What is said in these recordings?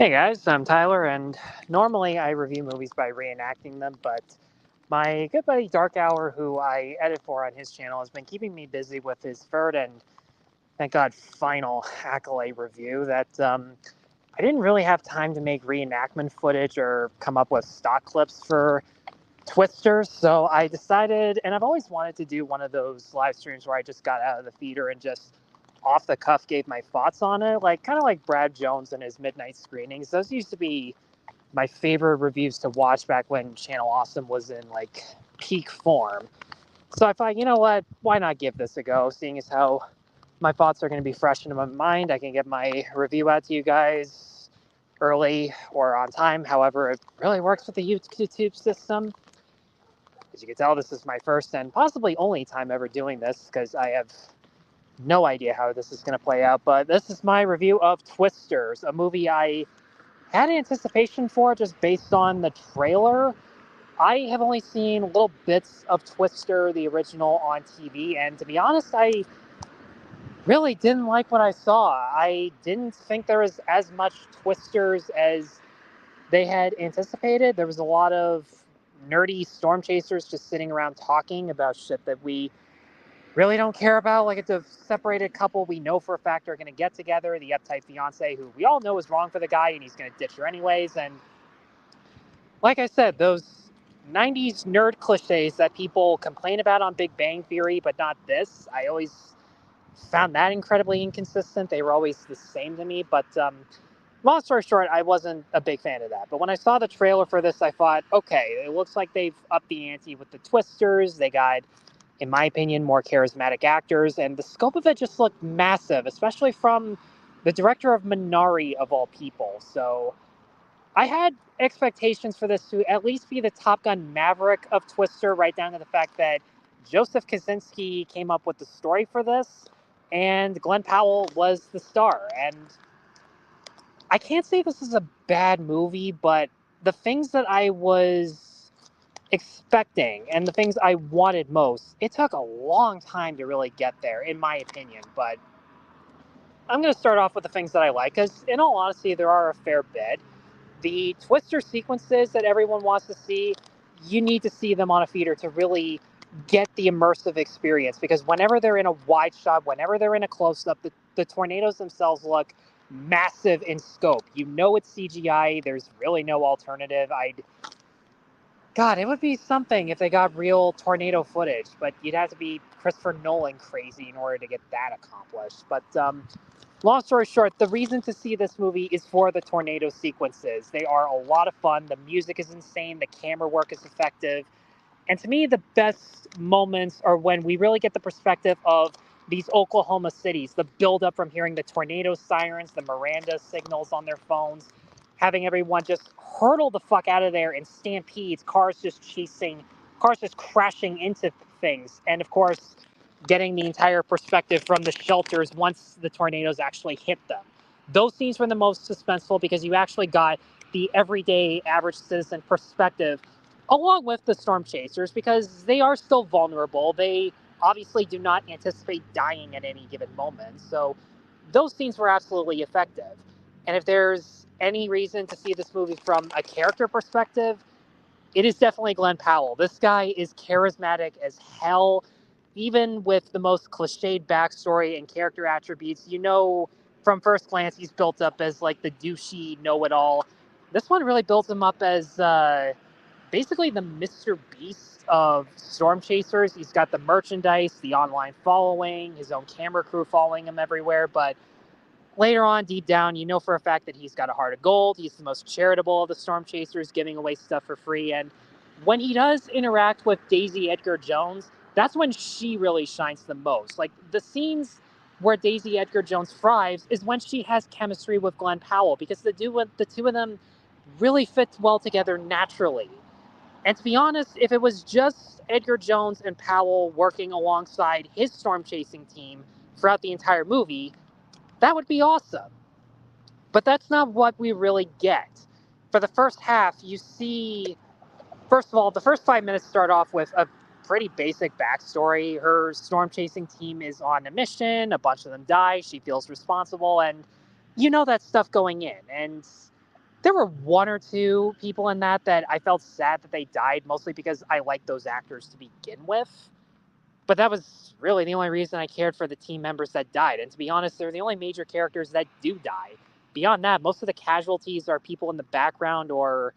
Hey guys, I'm Tyler, and normally I review movies by reenacting them, but my good buddy Dark Hour, who I edit for on his channel, has been keeping me busy with his third and, thank God, final Accolade review that I didn't really have time to make reenactment footage or come up with stock clips for Twister, so I decided, and I've always wanted to do one of those live streams where I just got out of the theater and just off the cuff gave my thoughts on it, like kind of like Brad Jones and his midnight screenings. Those used to be my favorite reviews to watch back when Channel Awesome was in like peak form. So I thought, you know what, why not give this a go, seeing as how my thoughts are going to be fresh in my mind. I can get my review out to you guys early or on time, however it really works with the YouTube system. As you can tell, this is my first and possibly only time ever doing this because I have no idea how this is going to play out. But this is my review of Twisters, a movie I had anticipation for just based on the trailer. I have only seen little bits of Twister, the original, on TV, and to be honest, I really didn't like what I saw. I didn't think there was as much Twisters as they had anticipated. There was a lot of nerdy storm chasers just sitting around talking about shit that we really don't care about. Like, it's a separated couple we know for a fact are going to get together. The uptight fiance, who we all know is wrong for the guy, and he's going to ditch her anyways. And like I said, those 90s nerd cliches that people complain about on Big Bang Theory, but not this. I always found that incredibly inconsistent. They were always the same to me. But long story short, I wasn't a big fan of that. But when I saw the trailer for this, I thought, okay, it looks like they've upped the ante with the Twisters. They got, in my opinion, more charismatic actors, and the scope of it just looked massive, especially from the director of Minari, of all people. So I had expectations for this to at least be the Top Gun Maverick of Twister, right down to the fact that Joseph Kosinski came up with the story for this, and Glen Powell was the star. And I can't say this is a bad movie, but the things that I was expecting and the things I wanted most, it took a long time to really get there, in my opinion. But I'm going to start off with the things that I like, because in all honesty, there are a fair bit. The Twister sequences that everyone wants to see, you need to see them on a theater to really get the immersive experience, because whenever they're in a wide shot, whenever they're in a close-up, the tornadoes themselves look massive in scope. You know it's CGI. There's really no alternative. God, it would be something if they got real tornado footage, but you'd have to be Christopher Nolan crazy in order to get that accomplished. But long story short, the reason to see this movie is for the tornado sequences. They are a lot of fun. The music is insane. The camera work is effective. And to me, the best moments are when we really get the perspective of these Oklahoma cities, the buildup from hearing the tornado sirens, the Miranda signals on their phones, having everyone just hurtle the fuck out of there in stampedes, cars just crashing into things. And of course, getting the entire perspective from the shelters once the tornadoes actually hit them. Those scenes were the most suspenseful because you actually got the everyday average citizen perspective along with the storm chasers, because they are still vulnerable. They obviously do not anticipate dying at any given moment. So those scenes were absolutely effective. And if there's any reason to see this movie from a character perspective, it is definitely Glen Powell. This guy is charismatic as hell, even with the most cliched backstory and character attributes. You know, from first glance, he's built up as like the douchey know-it-all. This one really builds him up as basically the Mr. Beast of storm chasers. He's got the merchandise, the online following, his own camera crew following him everywhere. But later on, deep down, you know for a fact that he's got a heart of gold. He's the most charitable of the storm chasers, giving away stuff for free. And when he does interact with Daisy Edgar-Jones, that's when she really shines the most. Like, the scenes where Daisy Edgar-Jones thrives is when she has chemistry with Glen Powell, because the two of them really fit well together naturally. And to be honest, if it was just Edgar-Jones and Powell working alongside his storm chasing team throughout the entire movie, that would be awesome. But that's not what we really get. For the first half, you see, first of all, the first 5 minutes start off with a pretty basic backstory. Her storm chasing team is on a mission, a bunch of them die, she feels responsible, and you know that stuff going in. And There were one or two people in that I felt sad that they died, mostly because I liked those actors to begin with. But that was really the only reason I cared for the team members that died. And to be honest, they're the only major characters that do die. Beyond that, most of the casualties are people in the background, or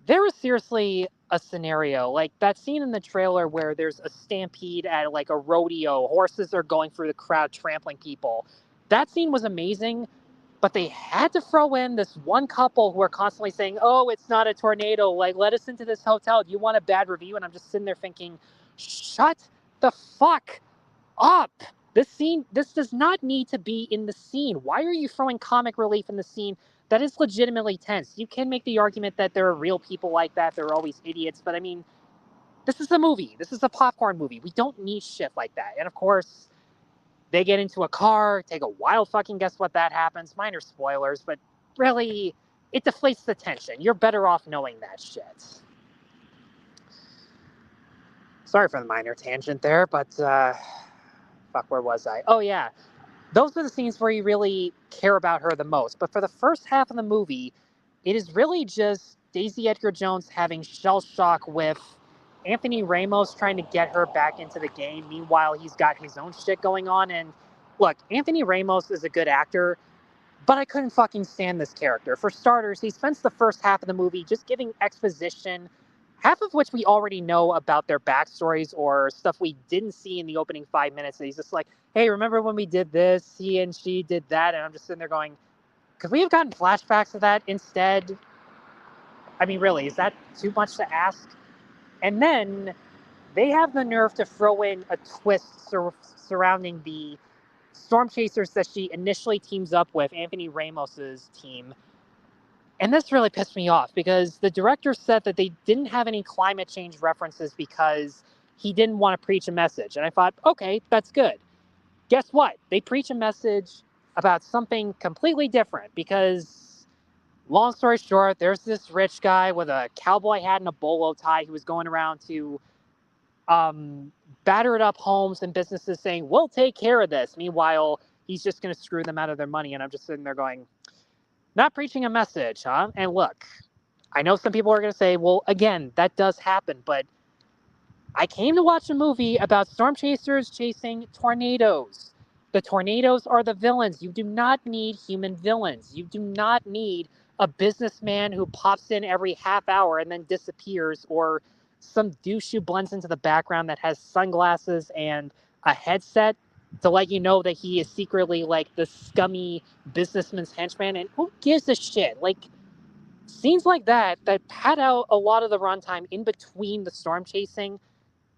there was seriously a scenario like that scene in the trailer where there's a stampede at like a rodeo. Horses are going through the crowd, trampling people. That scene was amazing, but they had to throw in this one couple who are constantly saying, "Oh, it's not a tornado. Like, let us into this hotel. Do you want a bad review?" And I'm just sitting there thinking, shut the fuck up. This does not need to be in the scene. Why are you throwing comic relief in the scene that is legitimately tense? You can make the argument that there are real people like that. They're always idiots. But I mean, this is a movie. This is a popcorn movie. We don't need shit like that. And of course, they get into a car, take a wild fucking guess what that happens. Minor spoilers, but really, it deflates the tension. You're better off knowing that shit. Sorry for the minor tangent there, but fuck, where was I? Oh yeah, those are the scenes where you really care about her the most. But for the first half of the movie, it is really just Daisy Edgar-Jones having shell shock with Anthony Ramos trying to get her back into the game. Meanwhile, he's got his own shit going on. And look, Anthony Ramos is a good actor, but I couldn't fucking stand this character. For starters, he spends the first half of the movie just giving exposition, half of which we already know about their backstories or stuff we didn't see in the opening 5 minutes. And he's just like, "Hey, remember when we did this? He and she did that." And I'm just sitting there going, could we have gotten flashbacks of that instead? I mean, really, is that too much to ask? And then they have the nerve to throw in a twist surrounding the storm chasers that she initially teams up with, Anthony Ramos's team. And this really pissed me off because the director said that they didn't have any climate change references because he didn't want to preach a message. And I thought, okay, that's good. Guess what? They preach a message about something completely different because, long story short, there's this rich guy with a cowboy hat and a bolo tie who was going around to battered up homes and businesses saying, "We'll take care of this." Meanwhile, he's just going to screw them out of their money. And I'm just sitting there going, not preaching a message, huh? And look, I know some people are going to say, well, again, that does happen, but I came to watch a movie about storm chasers chasing tornadoes. The tornadoes are the villains. You do not need human villains. You do not need a businessman who pops in every half hour and then disappears, or some douche who blends into the background that has sunglasses and a headset to let you know that he is secretly like the scummy businessman's henchman. And who gives a shit? Like, scenes like that pad out a lot of the runtime in between the storm chasing,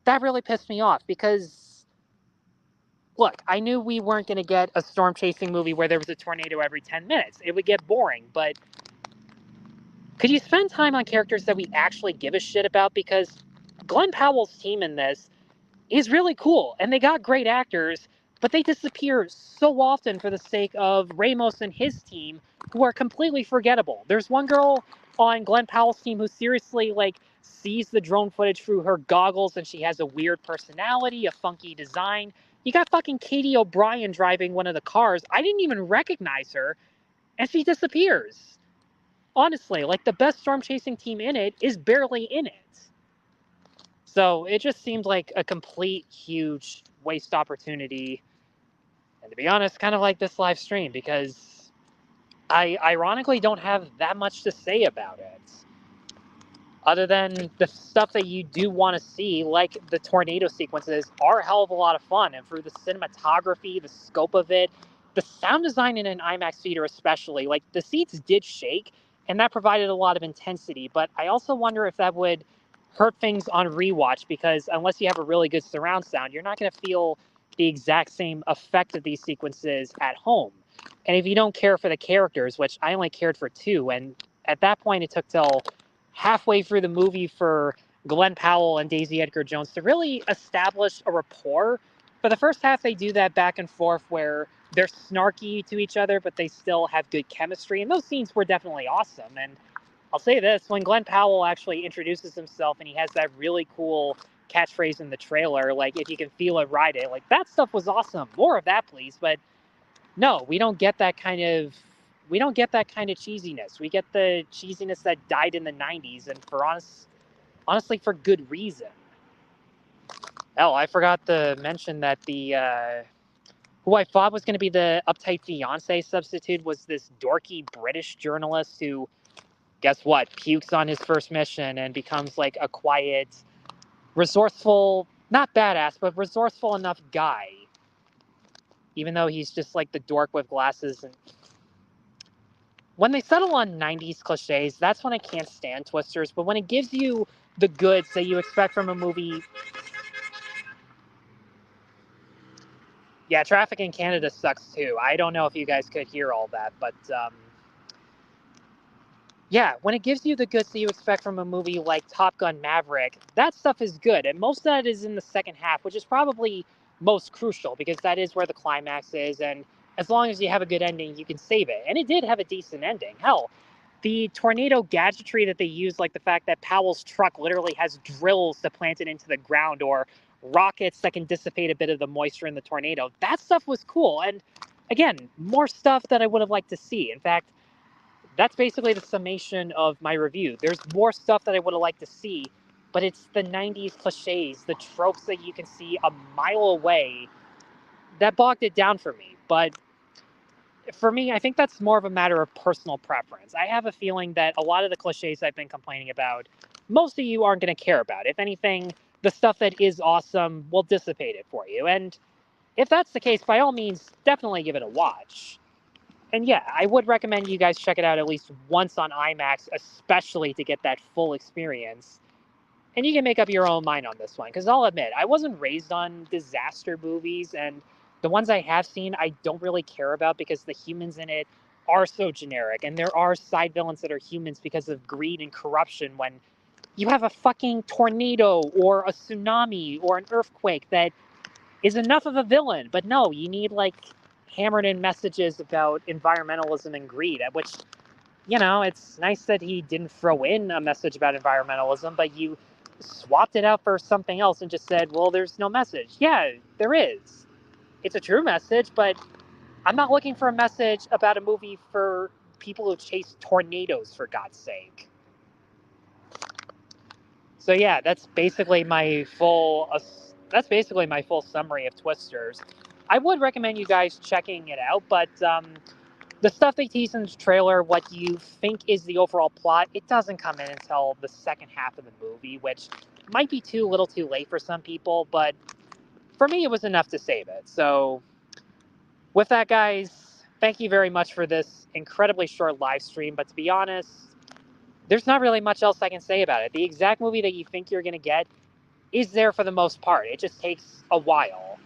that really pissed me off because, look, I knew we weren't going to get a storm chasing movie where there was a tornado every 10 minutes. It would get boring, but could you spend time on characters that we actually give a shit about? Because Glen Powell's team in this is really cool, and they got great actors, but they disappear so often for the sake of Ramos and his team, who are completely forgettable. There's one girl on Glen Powell's team who seriously, like, sees the drone footage through her goggles, and she has a weird personality, a funky design. You got fucking Katie O'Brien driving one of the cars. I didn't even recognize her, and she disappears. Honestly, like, the best storm chasing team in it is barely in it. So it just seemed like a complete, huge waste opportunity. And to be honest, kind of like this live stream, because I ironically don't have that much to say about it. Other than the stuff that you do want to see, like the tornado sequences, are a hell of a lot of fun. And through the cinematography, the scope of it, the sound design in an IMAX theater especially, like the seats did shake, and that provided a lot of intensity. But I also wonder if that would hurt things on rewatch, because unless you have a really good surround sound, you're not going to feel the exact same effect of these sequences at home. And if you don't care for the characters, which I only cared for two, and at that point it took till halfway through the movie for Glen Powell and Daisy Edgar-Jones to really establish a rapport. For the first half, they do that back and forth where they're snarky to each other, but they still have good chemistry. And those scenes were definitely awesome. And I'll say this, when Glen Powell actually introduces himself and he has that really cool catchphrase in the trailer, like, "If you can feel it, ride it," like, that stuff was awesome. More of that, please. But no, we don't get that kind of we don't get that kind of cheesiness. We get the cheesiness that died in the 90s, and honestly, for good reason. Oh, I forgot to mention that the who I thought was going to be the uptight fiance substitute was this dorky British journalist who, guess what, pukes on his first mission and becomes like a quiet, resourceful, not badass, but resourceful enough guy. Even though he's just like the dork with glasses. And when they settle on 90s cliches, that's when I can't stand Twisters. But when it gives you the goods that you expect from a movie. Yeah, traffic in Canada sucks too. I don't know if you guys could hear all that, but yeah, when it gives you the goods that you expect from a movie like Top Gun Maverick, that stuff is good. And most of that is in the second half, which is probably most crucial because that is where the climax is. And as long as you have a good ending, you can save it. And it did have a decent ending. Hell, the tornado gadgetry that they use, like the fact that Powell's truck literally has drills to plant it into the ground or rockets that can dissipate a bit of the moisture in the tornado, that stuff was cool. And again, more stuff that I would have liked to see. In fact, that's basically the summation of my review. There's more stuff that I would have liked to see, but it's the 90s cliches, the tropes that you can see a mile away that bogged it down for me. But for me, I think that's more of a matter of personal preference. I have a feeling that a lot of the cliches I've been complaining about, most of you aren't going to care about. If anything, the stuff that is awesome will dissipate it for you. And if that's the case, by all means, definitely give it a watch. And yeah, I would recommend you guys check it out at least once on IMAX, especially to get that full experience. And you can make up your own mind on this one, because I'll admit, I wasn't raised on disaster movies, and the ones I have seen, I don't really care about because the humans in it are so generic, and there are side villains that are humans because of greed and corruption when you have a fucking tornado or a tsunami or an earthquake that is enough of a villain. But no, you need like hammered in messages about environmentalism and greed, at which, you know, it's nice that he didn't throw in a message about environmentalism, but you swapped it out for something else and just said, well, there's no message. Yeah, there is. It's a true message, but I'm not looking for a message about a movie for people who chase tornadoes, for God's sake. So yeah, that's basically my full summary of Twisters. I would recommend you guys checking it out, but the stuff they tease in the trailer, what you think is the overall plot, it doesn't come in until the second half of the movie, which might be too little too late for some people, but for me, it was enough to save it. So with that, guys, thank you very much for this incredibly short live stream, but to be honest, there's not really much else I can say about it. The exact movie that you think you're going to get is there for the most part. It just takes a while.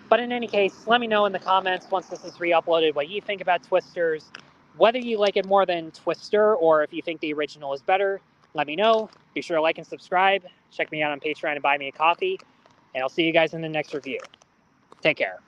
But in any case, let me know in the comments once this is re-uploaded what you think about Twisters, whether you like it more than Twister or if you think the original is better. Let me know. Be sure to like and subscribe. Check me out on Patreon and buy me a coffee. And I'll see you guys in the next review. Take care.